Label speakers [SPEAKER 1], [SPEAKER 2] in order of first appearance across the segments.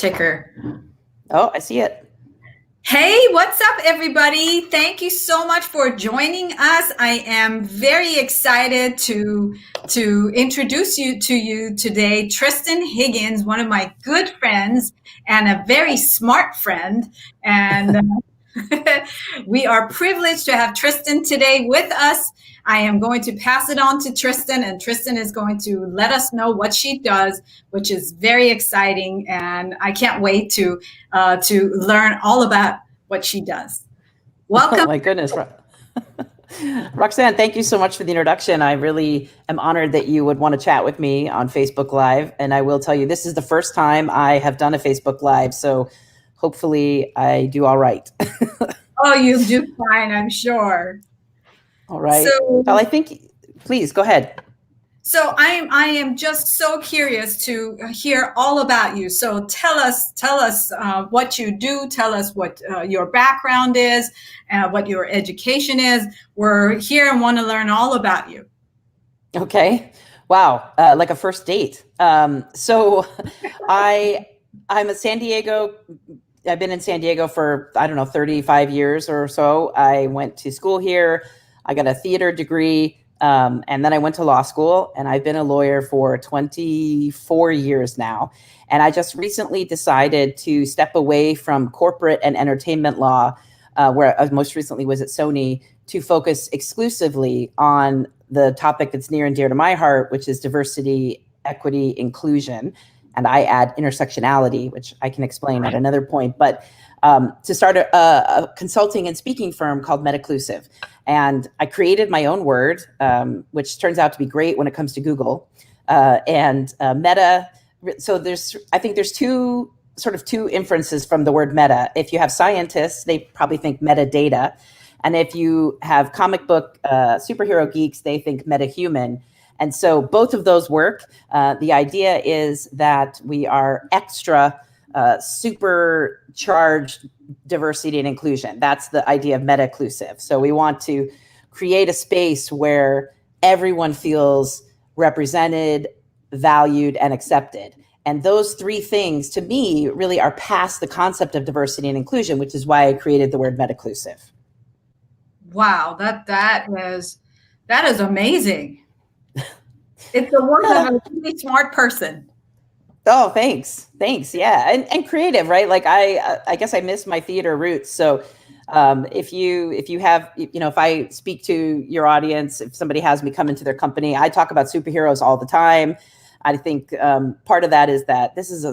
[SPEAKER 1] ticker.
[SPEAKER 2] Oh, I see it.
[SPEAKER 1] Hey, what's up, everybody? Thank you so much for joining us. I am very excited to introduce you today, Tristan Higgins, one of my good friends and a very smart friend. And we are privileged to have Tristan today with us. I am going to pass it on to Tristan, and Tristan is going to let us know what she does, which is very exciting. And I can't wait to learn all about what she does. Welcome.
[SPEAKER 2] Oh my goodness. Roxanne, thank you so much for the introduction. I really am honored that you would want to chat with me on Facebook Live. And I will tell you, this is the first time I have done a Facebook Live. So hopefully I do all right.
[SPEAKER 1] Oh, you do fine, I'm sure.
[SPEAKER 2] All right. So, well, I think, please go ahead.
[SPEAKER 1] So I am just so curious to hear all about you. So tell us what you do. Tell us what your background is, what your education is. We're here and want to learn all about you.
[SPEAKER 2] Okay. Wow. Like a first date. So I'm a San Diego. I've been in San Diego for, 35 years or so. I went to school here. I got a theater degree. And then I went to law school, and I've been a lawyer for 24 years now. And I just recently decided to step away from corporate and entertainment law, where I most recently was at Sony, to focus exclusively on the topic that's near and dear to my heart, which is diversity, equity, inclusion. And I add intersectionality, which I can explain at another point. But to start a consulting and speaking firm called Metaclusive. And I created my own word, which turns out to be great when it comes to Google. Meta, so I think there's two inferences from the word meta. If you have scientists, they probably think metadata. And if you have comic book superhero geeks, they think metahuman. And so both of those work. The idea is that we are extra supercharged diversity and inclusion. That's the idea of Metaclusive. So we want to create a space where everyone feels represented, valued, and accepted. And those three things, to me, really are past the concept of diversity and inclusion, which is why I created the word Metaclusive.
[SPEAKER 1] Wow, that is amazing. It's the work of a really smart person.
[SPEAKER 2] Oh, thanks. Yeah. And creative, right? Like I guess I miss my theater roots. So if you have, if I speak to your audience, if somebody has me come into their company, I talk about superheroes all the time. I think part of that is that this is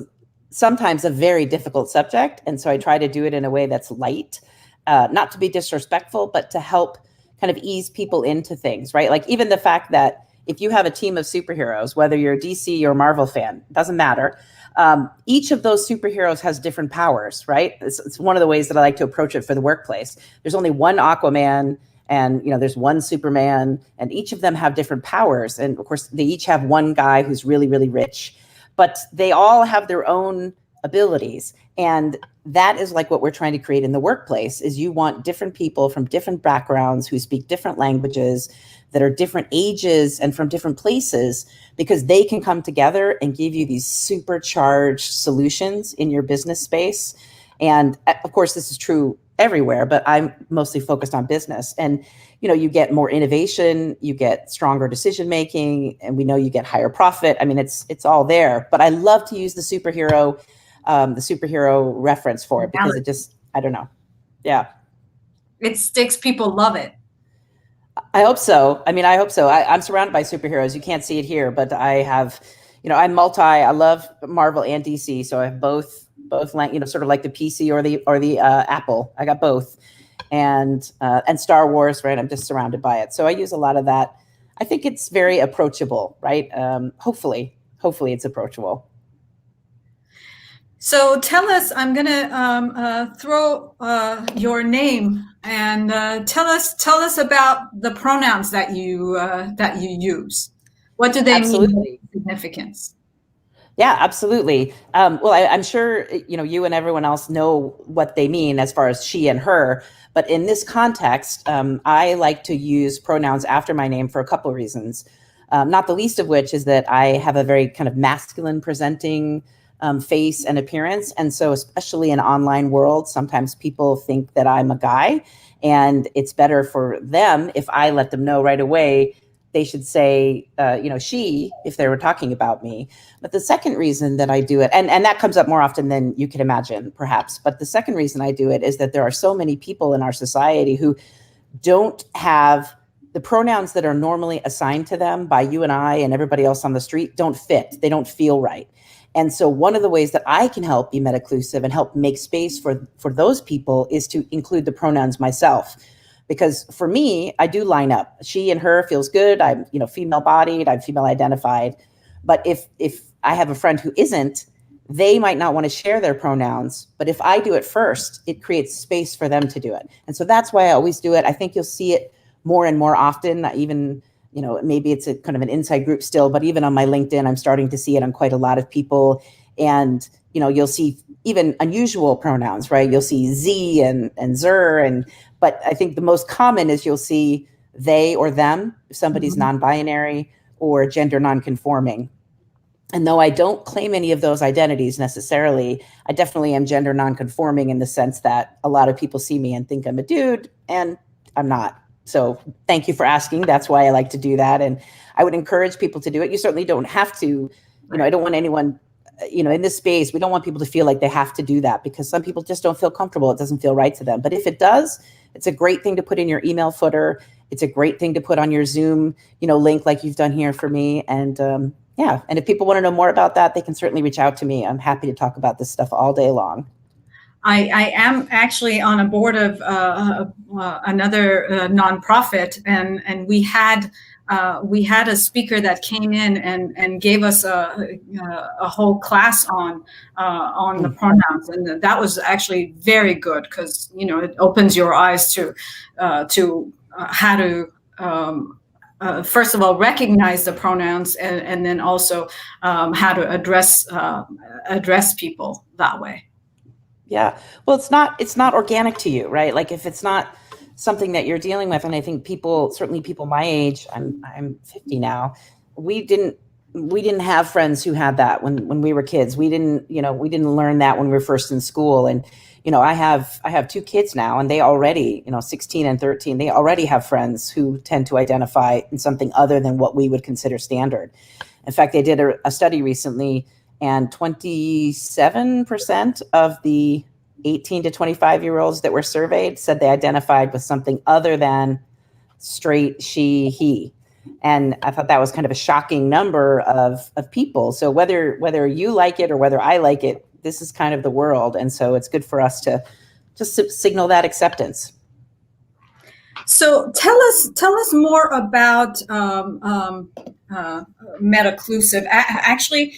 [SPEAKER 2] sometimes a very difficult subject. And so I try to do it in a way that's light, not to be disrespectful, but to help kind of ease people into things, right? Like even the fact that if you have a team of superheroes, whether you're a DC or Marvel fan, doesn't matter. Each of those superheroes has different powers, right? It's one of the ways that I like to approach it for the workplace. There's only one Aquaman, and there's one Superman, and each of them have different powers. And of course, they each have one guy who's really, really rich, but they all have their own abilities. And that is like what we're trying to create in the workplace, is you want different people from different backgrounds who speak different languages, that are different ages and from different places, because they can come together and give you these supercharged solutions in your business space. And of course, this is true everywhere, but I'm mostly focused on business. And, you get more innovation, you get stronger decision-making, and we know you get higher profit. I mean, it's all there, but I love to use the superhero reference for it, because it just, I don't know. Yeah.
[SPEAKER 1] It sticks. People love it.
[SPEAKER 2] I hope so. I'm surrounded by superheroes. You can't see it here, but I have, I love Marvel and DC. So I have both, sort of like the PC or the Apple. I got both, and Star Wars, right? I'm just surrounded by it. So I use a lot of that. I think it's very approachable, right? Hopefully it's approachable.
[SPEAKER 1] So tell us, I'm going to throw your name, and tell us about the pronouns that you use. What do they mean? Significance?
[SPEAKER 2] Yeah, absolutely. Well, I'm sure you and everyone else know what they mean as far as she and her. But in this context, I like to use pronouns after my name for a couple of reasons. Not the least of which is that I have a very kind of masculine presenting face and appearance. And so especially in online world, sometimes people think that I'm a guy, and it's better for them if I let them know right away. They should say, she, if they were talking about me. But the second reason that I do it, and that comes up more often than you can imagine, perhaps. But the second reason I do it is that there are so many people in our society who don't have the pronouns that are normally assigned to them by you and I and everybody else on the street don't fit. They don't feel right. And so one of the ways that I can help be metaclusive and help make space for those people is to include the pronouns myself. Because for me, I do line up. She and her feels good. I'm, female bodied, I'm female identified. But if I have a friend who isn't, they might not want to share their pronouns. But if I do it first, it creates space for them to do it. And so that's why I always do it. I think you'll see it more and more often, even, maybe it's a kind of an inside group still, but even on my LinkedIn, I'm starting to see it on quite a lot of people. And, you'll see even unusual pronouns, right? You'll see Z and Zer, but I think the most common is you'll see they or them, if somebody's non-binary or gender non-conforming. And though I don't claim any of those identities necessarily, I definitely am gender non-conforming in the sense that a lot of people see me and think I'm a dude, and I'm not. So thank you for asking. That's why I like to do that. And I would encourage people to do it. You certainly don't have to, I don't want anyone, in this space, we don't want people to feel like they have to do that, because some people just don't feel comfortable. It doesn't feel right to them. But if it does, it's a great thing to put in your email footer. It's a great thing to put on your Zoom, link like you've done here for me. And and if people want to know more about that, they can certainly reach out to me. I'm happy to talk about this stuff all day long.
[SPEAKER 1] I am actually on a board of another nonprofit, and we had a speaker that came in and gave us a whole class on the pronouns, and that was actually very good, because it opens your eyes to how to first of all recognize the pronouns, and then also how to address people that way.
[SPEAKER 2] Yeah. Well, it's not organic to you, right? Like if it's not something that you're dealing with, and I think certainly people my age, I'm 50 now, we didn't have friends who had that when we were kids. We didn't learn that when we were first in school. And, I have two kids now, and they already, 16 and 13, they already have friends who tend to identify in something other than what we would consider standard. In fact, they did a study recently, and 27% of the 18 to 25-year-olds that were surveyed said they identified with something other than straight, she, he. And I thought that was kind of a shocking number of people. So whether you like it or whether I like it, this is kind of the world. And so it's good for us to just signal that acceptance.
[SPEAKER 1] So tell us more about Metaclusive. Actually,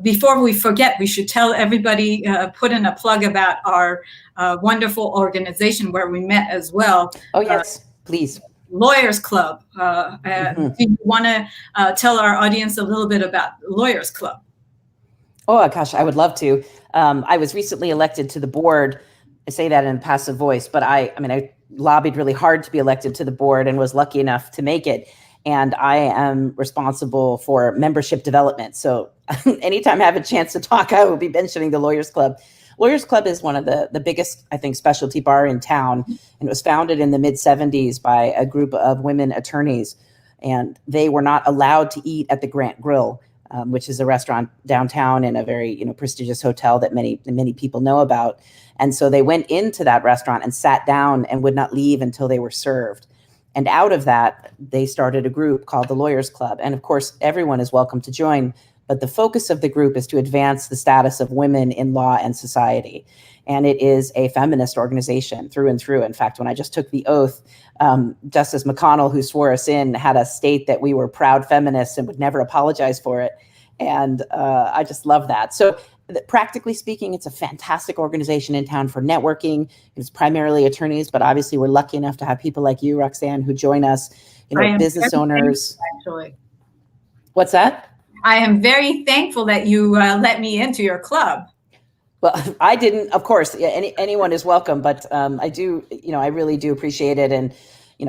[SPEAKER 1] before we forget, we should tell everybody, put in a plug about our wonderful organization where we met as well.
[SPEAKER 2] Oh yes, please.
[SPEAKER 1] Lawyers Club. Do you want to tell our audience a little bit about Lawyers Club?
[SPEAKER 2] Oh gosh, I would love to. I was recently elected to the board. I say that in passive voice, but I lobbied really hard to be elected to the board and was lucky enough to make it. And I am responsible for membership development. So anytime I have a chance to talk, I will be mentioning the Lawyers Club. Lawyers Club is one of the biggest, I think, specialty bar in town. And it was founded in the mid-'70s by a group of women attorneys. And they were not allowed to eat at the Grant Grill, which is a restaurant downtown in a very prestigious hotel that many people know about. And so they went into that restaurant and sat down and would not leave until they were served. And out of that, they started a group called the Lawyers Club. And of course, everyone is welcome to join. But the focus of the group is to advance the status of women in law and society. And it is a feminist organization through and through. In fact, when I just took the oath, Justice McConnell, who swore us in, had us state that we were proud feminists and would never apologize for it. And I just love that. So practically speaking, it's a fantastic organization in town for networking. It's primarily attorneys, but obviously we're lucky enough to have people like you, Roxanne, who join us, business owners.
[SPEAKER 1] Actually.
[SPEAKER 2] What's that?
[SPEAKER 1] I am very thankful that you let me into your club.
[SPEAKER 2] Well, I didn't, of course, anyone is welcome, but I do, I really do appreciate it. And,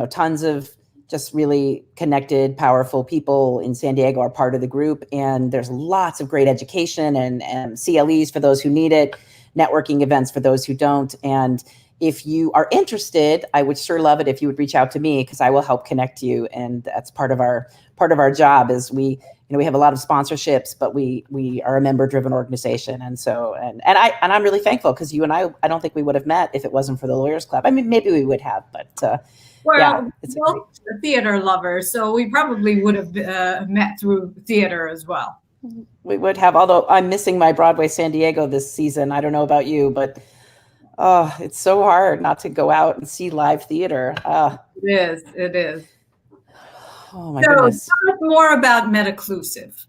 [SPEAKER 2] tons of just really connected, powerful people in San Diego are part of the group. And there's lots of great education and CLEs for those who need it, networking events for those who don't. And if you are interested, I would sure love it if you would reach out to me, because I will help connect you. And that's part of our job is we have a lot of sponsorships, but we are a member-driven organization. And so, and I'm really thankful, because you and I don't think we would have met if it wasn't for the Lawyers Club. I mean, maybe we would have, but
[SPEAKER 1] well,
[SPEAKER 2] yeah, it's
[SPEAKER 1] both theater lovers, so we probably would have met through theater as well.
[SPEAKER 2] We would have, although I'm missing my Broadway San Diego this season. I don't know about you, but oh, it's so hard not to go out and see live theater.
[SPEAKER 1] It is.
[SPEAKER 2] Oh my goodness.
[SPEAKER 1] Tell us more about Metaclusive.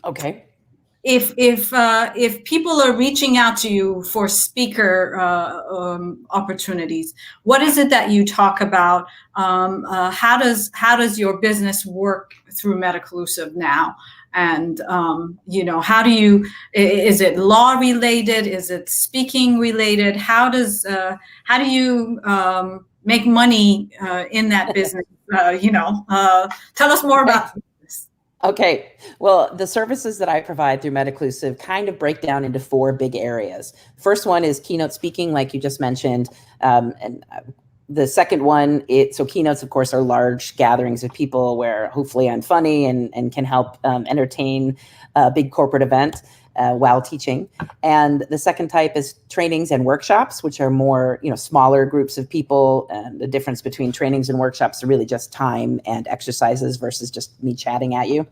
[SPEAKER 2] Okay.
[SPEAKER 1] If people are reaching out to you for speaker opportunities, what is it that you talk about? How does your business work through Metaclusive now? And how do you? Is it law related? Is it speaking related? How do you make money in that business? Tell us more about this.
[SPEAKER 2] Okay. Well, the services that I provide through Metaclusive kind of break down into 4 big areas. First one is keynote speaking, like you just mentioned. And the second one, so keynotes, of course, are large gatherings of people where hopefully I'm funny and can help entertain a big corporate event while teaching. And the second type is trainings and workshops, which are more, smaller groups of people. And the difference between trainings and workshops are really just time and exercises versus just me chatting at you.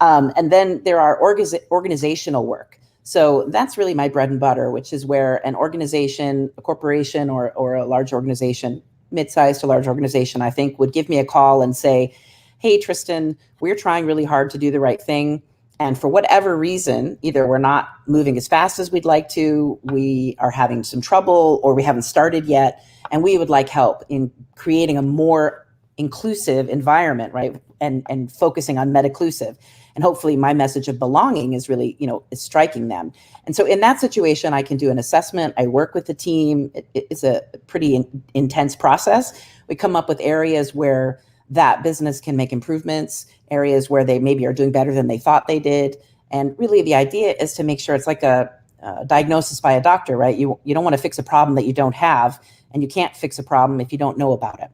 [SPEAKER 2] And then there are organizational work. So that's really my bread and butter, which is where an organization, a corporation or a large organization, mid-sized to large organization, I think, would give me a call and say, hey, Tristan, we're trying really hard to do the right thing. And for whatever reason, either we're not moving as fast as we'd like to, we are having some trouble, or we haven't started yet. And we would like help in creating a more inclusive environment, right? And focusing on Metaclusive. And hopefully my message of belonging is really, is striking them. And so in that situation, I can do an assessment. I work with the team. It's a pretty intense process. We come up with areas where that business can make improvements, areas where they maybe are doing better than they thought they did. And really the idea is to make sure it's like a diagnosis by a doctor, right? You don't want to fix a problem that you don't have, and you can't fix a problem if you don't know about it.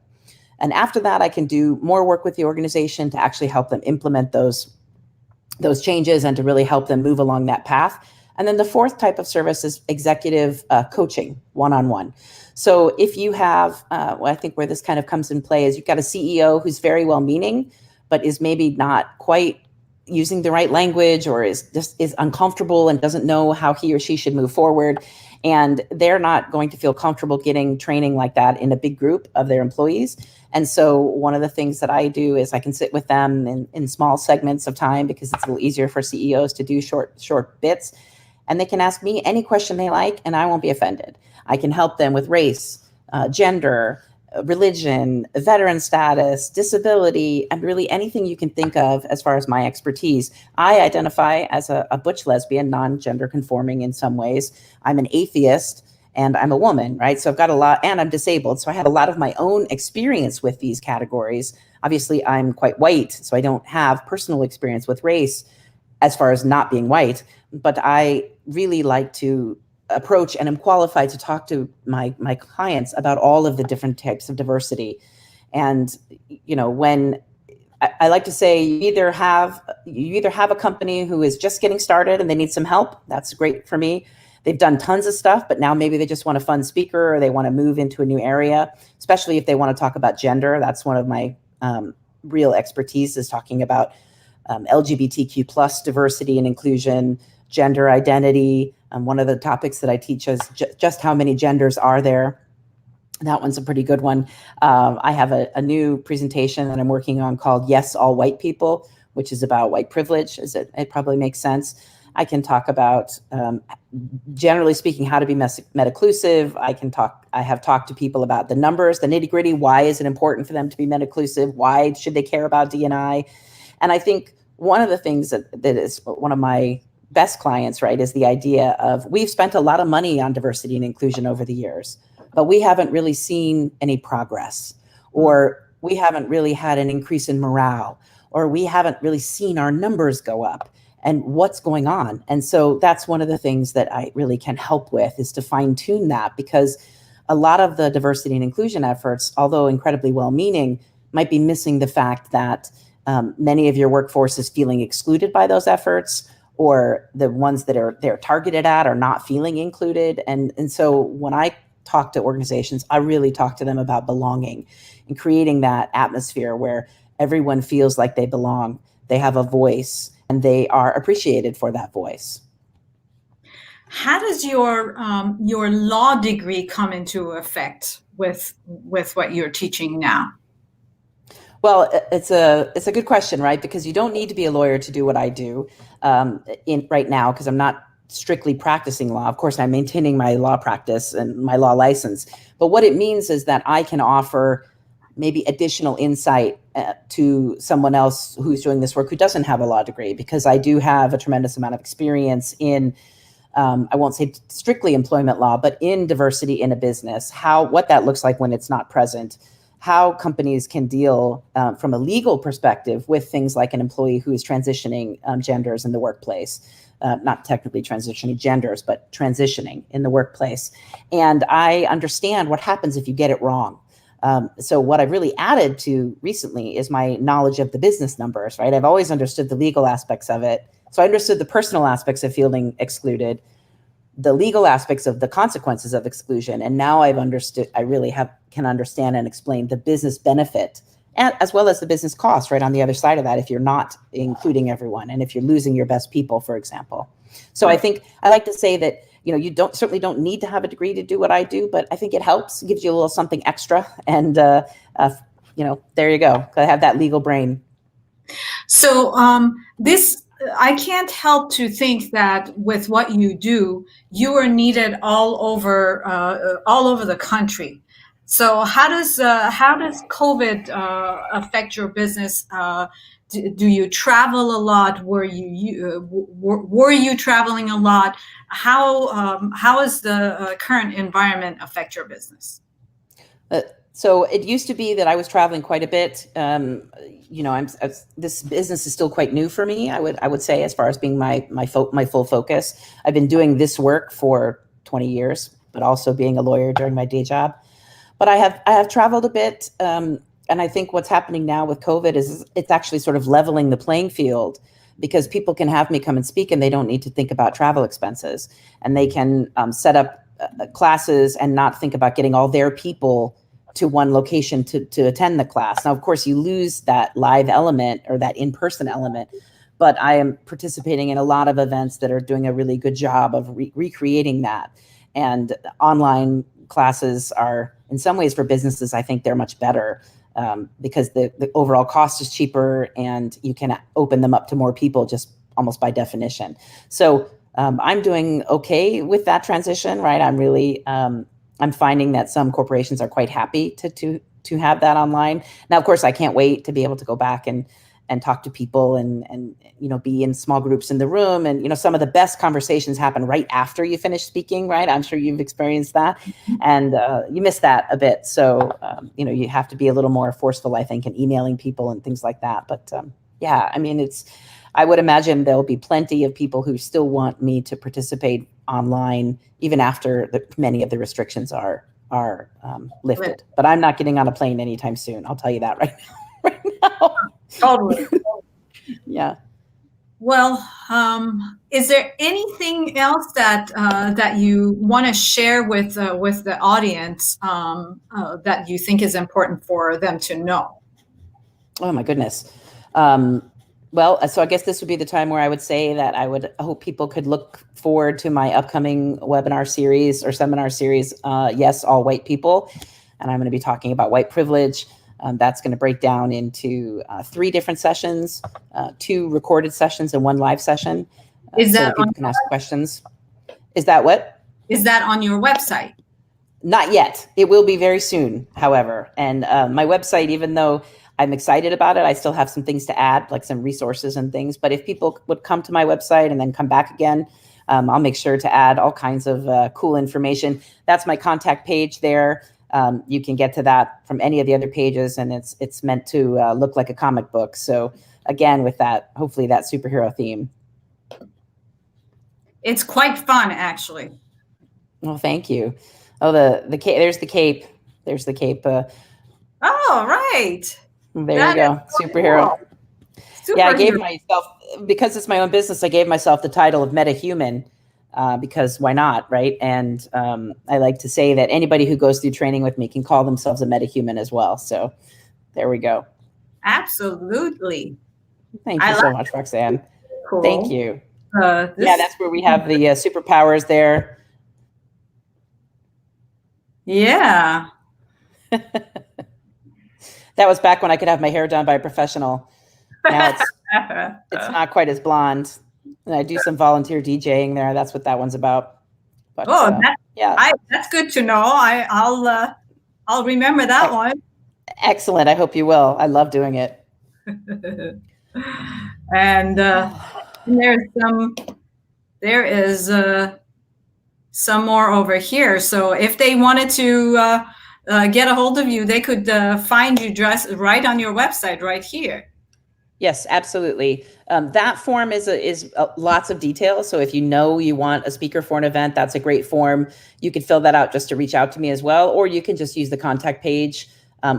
[SPEAKER 2] And after that, I can do more work with the organization to actually help them implement those changes and to really help them move along that path. And then the fourth type of service is executive coaching, one-on-one. So if you have, I think where this kind of comes in play is you've got a CEO who's very well-meaning, but is maybe not quite using the right language, or is uncomfortable and doesn't know how he or she should move forward. And they're not going to feel comfortable getting training like that in a big group of their employees. And so one of the things that I do is I can sit with them in small segments of time, because it's a little easier for CEOs to do short bits. And they can ask me any question they like, and I won't be offended. I can help them with race, gender, religion, veteran status, disability, and really anything you can think of as far as my expertise. I identify as a butch lesbian, non-gender conforming in some ways. I'm an atheist, and I'm a woman, right? So I've got a lot, and I'm disabled. So I have a lot of my own experience with these categories. Obviously, I'm quite white, so I don't have personal experience with race as far as not being white, but I really like to approach and am qualified to talk to my clients about all of the different types of diversity. And, when I like to say you either have a company who is just getting started and they need some help, that's great for me. They've done tons of stuff, but now maybe they just want a fun speaker, or they want to move into a new area, especially if they want to talk about gender. That's one of my real expertise, is talking about LGBTQ plus diversity and inclusion, gender identity. One of the topics that I teach is just how many genders are there. That one's a pretty good one. I have a new presentation that I'm working on called Yes, All White People, which is about white privilege. It probably makes sense. I can talk about, generally speaking, how to be metaclusive. I have talked to people about the numbers, the nitty gritty. Why is it important for them to be metaclusive? Why should they care about D&I? And I think one of the things that is one of my best clients, right, is the idea of, we've spent a lot of money on diversity and inclusion over the years, but we haven't really seen any progress, or we haven't really had an increase in morale, or we haven't really seen our numbers go up, and what's going on. And so that's one of the things that I really can help with, is to fine tune that, because a lot of the diversity and inclusion efforts, although incredibly well-meaning, might be missing the fact that many of your workforce is feeling excluded by those efforts, or the ones that they're targeted at are not feeling included. And so when I talk to organizations, I really talk to them about belonging and creating that atmosphere where everyone feels like they belong, they have a voice, and they are appreciated for that voice.
[SPEAKER 1] How does your law degree come into effect with what you're teaching now?
[SPEAKER 2] Well, it's a good question, right? Because you don't need to be a lawyer to do what I do right now, because I'm not strictly practicing law. Of course, I'm maintaining my law practice and my law license. But what it means is that I can offer maybe additional insight to someone else who's doing this work who doesn't have a law degree, because I do have a tremendous amount of experience in, I won't say strictly employment law, but in diversity in a business, what that looks like when it's not present, how companies can deal from a legal perspective with things like an employee who is transitioning genders in the workplace. Not technically transitioning genders, but transitioning in the workplace. And I understand what happens if you get it wrong. So what I've really added to recently is my knowledge of the business numbers, right? I've always understood the legal aspects of it. So I understood the personal aspects of feeling excluded, the legal aspects of the consequences of exclusion. And now I really can understand and explain the business benefit, and as well as the business cost right on the other side of that, if you're not including everyone and if you're losing your best people, for example. So I think I like to say that, you certainly don't need to have a degree to do what I do, but I think it helps, gives you a little something extra. And, there you go. I have that legal brain.
[SPEAKER 1] So I can't help to think that with what you do, you are needed all over the country. So how does COVID affect your business? Do you travel a lot? Were you traveling a lot? How is the current environment affect your business?
[SPEAKER 2] So it used to be that I was traveling quite a bit. This business is still quite new for me, I would say, as far as being my full focus. I've been doing this work for 20 years, but also being a lawyer during my day job. But I have traveled a bit, and I think what's happening now with COVID is it's actually sort of leveling the playing field, because people can have me come and speak and they don't need to think about travel expenses, and they can set up classes and not think about getting all their people to one location to attend the class. Now, of course, you lose that live element or that in-person element, but I am participating in a lot of events that are doing a really good job of recreating that. And online classes are, in some ways, for businesses, I think they're much better because the overall cost is cheaper and you can open them up to more people just almost by definition. So I'm doing okay with that transition, right? I'm really, I'm finding that some corporations are quite happy to have that online. Now, of course, I can't wait to be able to go back and talk to people and be in small groups in the room. And, some of the best conversations happen right after you finish speaking, right? I'm sure you've experienced that. And you miss that a bit. So, you have to be a little more forceful, I think, in emailing people and things like that. But I would imagine there'll be plenty of people who still want me to participate online, even after many of the restrictions are lifted. But I'm not getting on a plane anytime soon. I'll tell you that right now.
[SPEAKER 1] Totally.
[SPEAKER 2] Yeah.
[SPEAKER 1] Well, is there anything else that you want to share with the audience that you think is important for them to know?
[SPEAKER 2] Oh my goodness. Well, so I guess this would be the time where I would say that I hope people could look forward to my upcoming webinar series or seminar series, Yes, All White People. And I'm going to be talking about white privilege. That's going to break down into 3 different sessions, 2 recorded sessions and 1 live session.
[SPEAKER 1] Is that
[SPEAKER 2] so people can ask questions. Is that what?
[SPEAKER 1] Is that on your website?
[SPEAKER 2] Not yet. It will be very soon, however. And my website, even though I'm excited about it, I still have some things to add, like some resources and things. But if people would come to my website and then come back again, I'll make sure to add all kinds of cool information. That's my contact page there. You can get to that from any of the other pages, and it's meant to look like a comic book. So again, with that, hopefully that superhero theme.
[SPEAKER 1] It's quite fun, actually.
[SPEAKER 2] Well, thank you. Oh, the cape. There's the cape. There's the cape.
[SPEAKER 1] Oh, right.
[SPEAKER 2] There you go. Superhero. Cool. Yeah, I gave myself, because it's my own business, I gave myself the title of metahuman, because why not, right? And I like to say that anybody who goes through training with me can call themselves a metahuman as well. So there we go.
[SPEAKER 1] Absolutely.
[SPEAKER 2] Thank you so much, Roxanne.
[SPEAKER 1] Cool.
[SPEAKER 2] Thank you. Yeah, that's where we have the superpowers there.
[SPEAKER 1] Yeah.
[SPEAKER 2] That was back when I could have my hair done by a professional. Now it's not quite as blonde. And I do some volunteer DJing there. That's what that one's about. But,
[SPEAKER 1] that's good to know. I'll remember that one.
[SPEAKER 2] Excellent. I hope you will. I love doing it.
[SPEAKER 1] And there is some more over here. So if they wanted to get a hold of you, they could find you right on your website right here.
[SPEAKER 2] Yes, absolutely. That form is lots of details. So if you want a speaker for an event, that's a great form. You could fill that out just to reach out to me as well, or you can just use the contact page.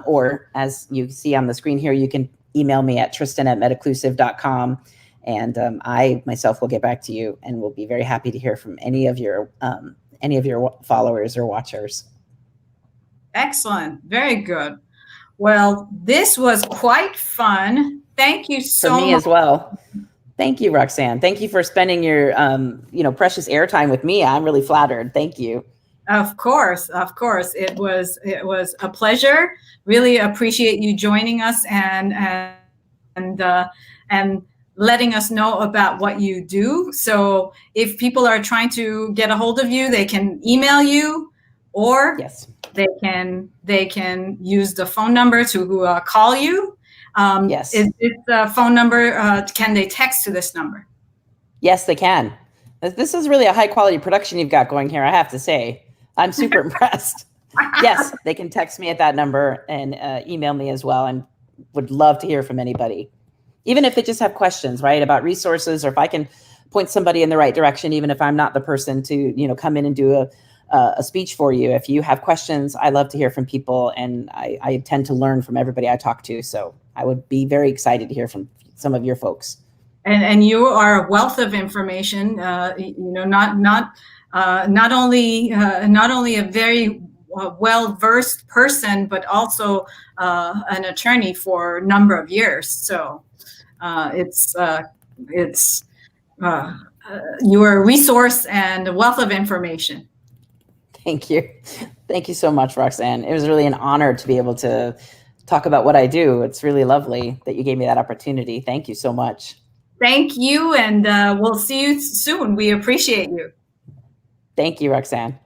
[SPEAKER 2] Or as you see on the screen here, you can email me at tristan@metaclusive.com. And I myself will get back to you, and we'll be very happy to hear from any of your followers or watchers.
[SPEAKER 1] Excellent. Very good. Well, this was quite fun. Thank you so much.
[SPEAKER 2] For me as well. Thank you, Roxanne. Thank you for spending your precious airtime with me. I'm really flattered. Thank you.
[SPEAKER 1] Of course. It was a pleasure. Really appreciate you joining us and letting us know about what you do. So if people are trying to get a hold of you, they can email you, or
[SPEAKER 2] yes,
[SPEAKER 1] they can use the phone number to call you.
[SPEAKER 2] Yes.
[SPEAKER 1] Is this phone number, can they text to this number?
[SPEAKER 2] Yes, they can. This is really a high quality production you've got going here, I have to say. I'm super impressed. Yes, they can text me at that number and email me as well, and would love to hear from anybody. Even if they just have questions, right, about resources, or if I can point somebody in the right direction, even if I'm not the person to, come in and do a speech for you. If you have questions, I love to hear from people, and I tend to learn from everybody I talk to. So I would be very excited to hear from some of your folks.
[SPEAKER 1] And you are a wealth of information. Not only a very well-versed person, but also an attorney for a number of years. So you're a resource and a wealth of information.
[SPEAKER 2] Thank you. Thank you so much, Roxanne. It was really an honor to be able to talk about what I do. It's really lovely that you gave me that opportunity. Thank you so much.
[SPEAKER 1] Thank you, and we'll see you soon. We appreciate you.
[SPEAKER 2] Thank you, Roxanne.